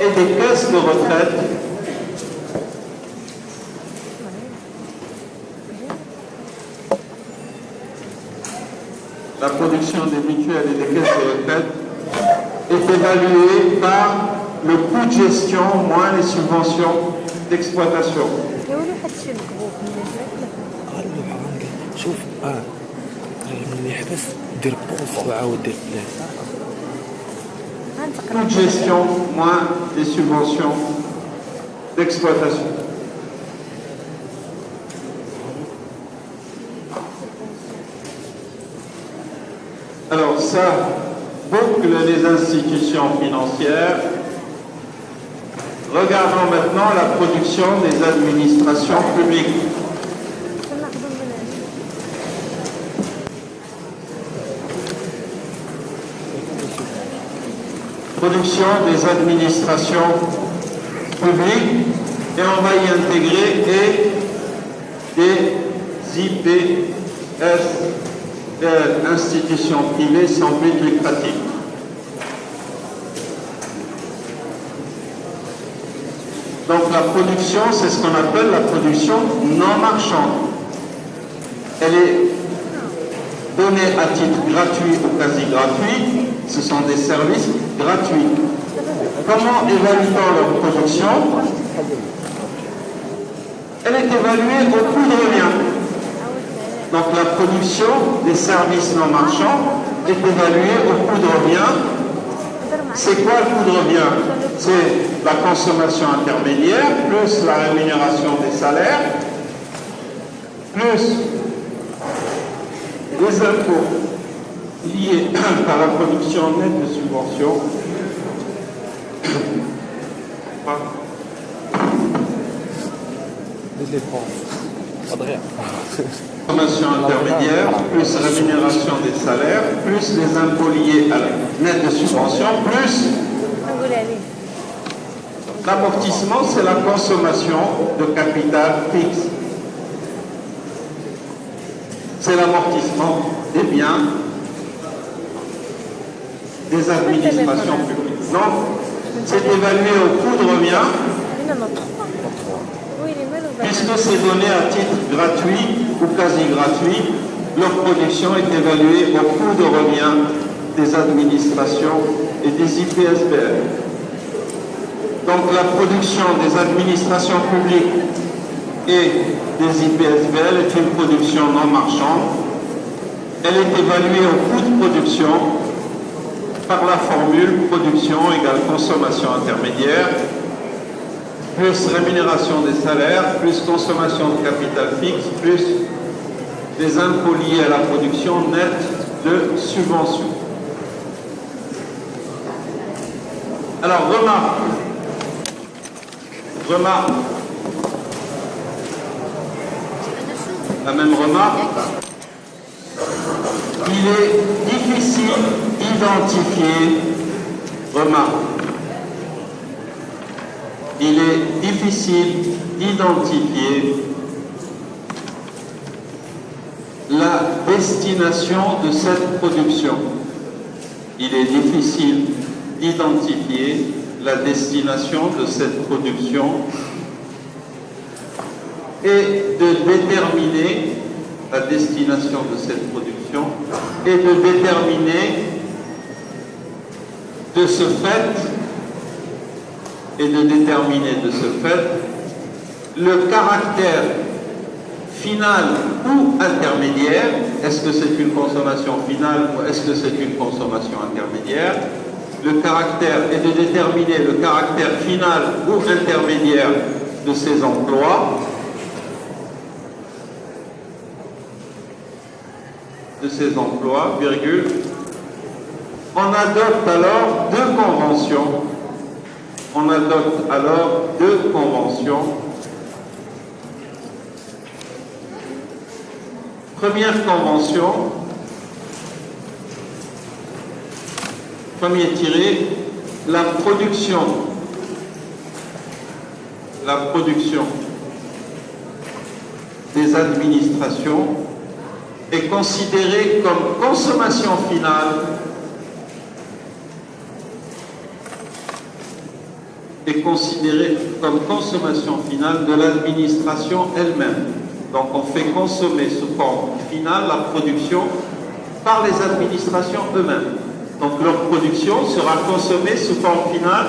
et des caisses de retraite la production des mutuelles et des caisses de retraite est évaluée par le coût de gestion moins les subventions d'exploitation. شوف من يحبس دير بوز وعاود دير بلان. Coût de gestion moins les subventions d'exploitation. Alors ça boucle les institutions financières. Regardons maintenant la production des administrations publiques. Production des administrations publiques, et on va y intégrer et des IPS, institutions privées sans but lucratif. Donc la production, c'est ce qu'on appelle la production non marchande. Elle est donnée à titre gratuit ou quasi gratuit. Ce sont des services gratuits. Comment évalue-t-on leur production? Elle est évaluée au coût de revient. Donc la production des services non marchands est évaluée au coût de revient. C'est quoi le coût de revient? C'est la consommation intermédiaire, plus la rémunération des salaires, plus les impôts liés par la production nette de subventions. Consommation intermédiaire, plus rémunération des salaires, plus les impôts liés à la nette de subventions, plus l'amortissement, c'est la consommation de capital fixe. C'est l'amortissement des biens des administrations publiques. Donc, c'est évalué au coût de revient, puisque c'est donné à titre gratuit ou quasi gratuit, leur production est évaluée au coût de revient des administrations et des IPSBL. Donc la production des administrations publiques et des IPSBL est une production non marchande. Elle est évaluée au coût de production par la formule production égale consommation intermédiaire, plus rémunération des salaires, plus consommation de capital fixe, plus les impôts liés à la production nette de subventions. Alors remarque, la même remarque, il est difficile d'identifier, il est difficile d'identifier la destination de cette production. Il est difficile d'identifier la destination de cette production et de déterminer la destination de cette production et de déterminer de ce fait le caractère final ou intermédiaire. Est-ce que c'est une consommation finale ou est-ce que c'est une consommation intermédiaire? Le caractère et de déterminer le caractère final ou intermédiaire de ces emplois. Virgule. On adopte alors deux conventions. Première convention, premier tiré, la production des administrations est considérée comme consommation finale est considérée comme consommation finale de l'administration elle-même. Donc on fait consommer sous forme finale la production par les administrations eux-mêmes. Donc leur production sera consommée sous forme finale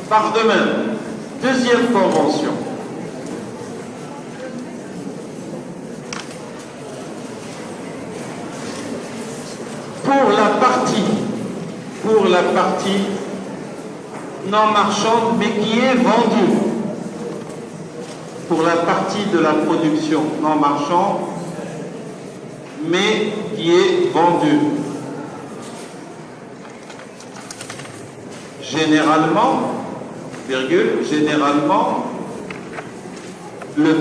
par eux-mêmes. Deuxième convention. Pour la partie non marchande mais qui est vendue, pour la partie de la production non marchande mais qui est vendue. Généralement, le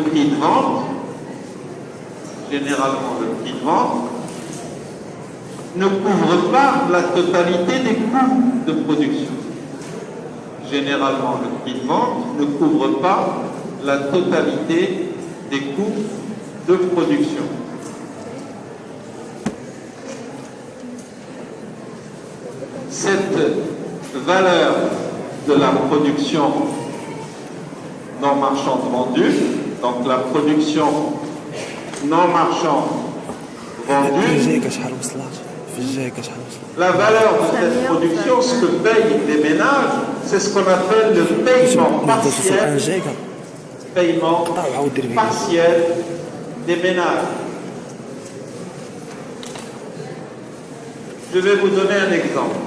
prix de vente, ne couvre pas la totalité des coûts de production. Généralement, le prix de vente ne couvre pas la totalité des coûts de production. Cette valeur de la production non marchande vendue, donc la production non marchande vendue, la valeur de cette production, ce que payent les ménages, c'est ce qu'on appelle le paiement partiel des ménages. Je vais vous donner un exemple.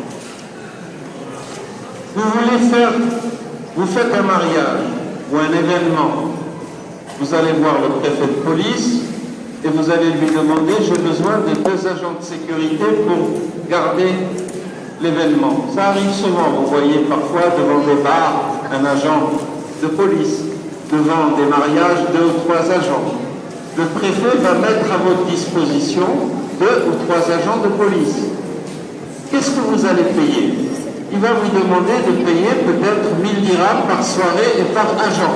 Vous faites un mariage ou un événement, vous allez voir le préfet de police et vous allez lui demander: j'ai besoin de 2 agents de sécurité pour garder l'événement. Ça arrive souvent, vous voyez parfois devant des bars un agent de police, devant des mariages 2 ou 3 agents. Le préfet va mettre à votre disposition 2 ou 3 agents de police. Qu'est-ce que vous allez payer? Il va vous demander de payer peut-être 1000 dirhams par soirée et par agent.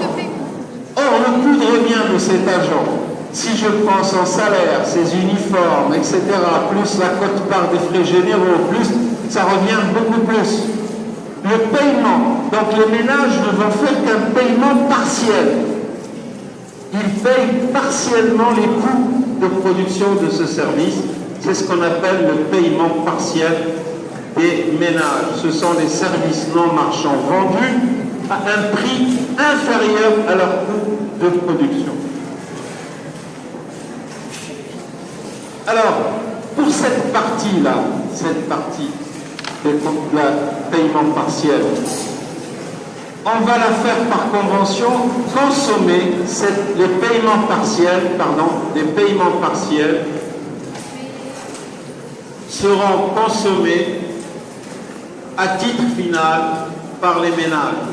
Or, le coût de revient de cet agent, si je prends son salaire, ses uniformes, etc., plus la quote-part des frais généraux, plus, ça revient beaucoup plus. Le paiement, donc les ménages ne vont faire qu'un paiement partiel. Ils payent partiellement les coûts de production de ce service. C'est ce qu'on appelle le paiement partiel des ménages. Ce sont les services non marchands vendus à un prix inférieur à leur coût de production. Alors, pour cette partie-là, cette partie de paiement partiel, on va la faire par convention consommer les paiements partiels seront consommés à titre final par les ménages.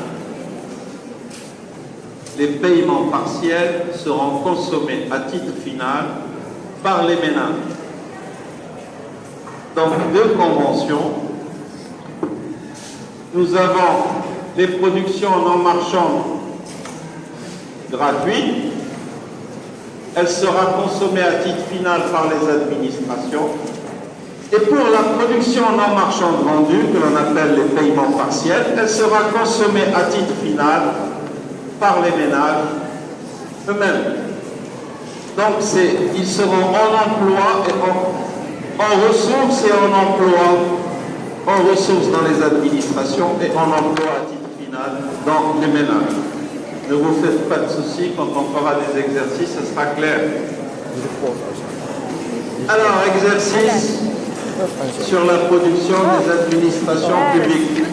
Les paiements partiels seront consommés à titre final par les ménages. Donc, 2 conventions. Nous avons les productions non marchandes gratuites. Elle sera consommée à titre final par les administrations. Et pour la production non marchande vendue, que l'on appelle les paiements partiels, elle sera consommée à titre final par les ménages eux-mêmes. Donc ils seront en emploi et en ressources et en emploi, en ressources dans les administrations et en emploi à titre final dans les ménages. Ne vous faites pas de soucis, quand on fera des exercices, ce sera clair. Alors, exercice sur la production des administrations publiques.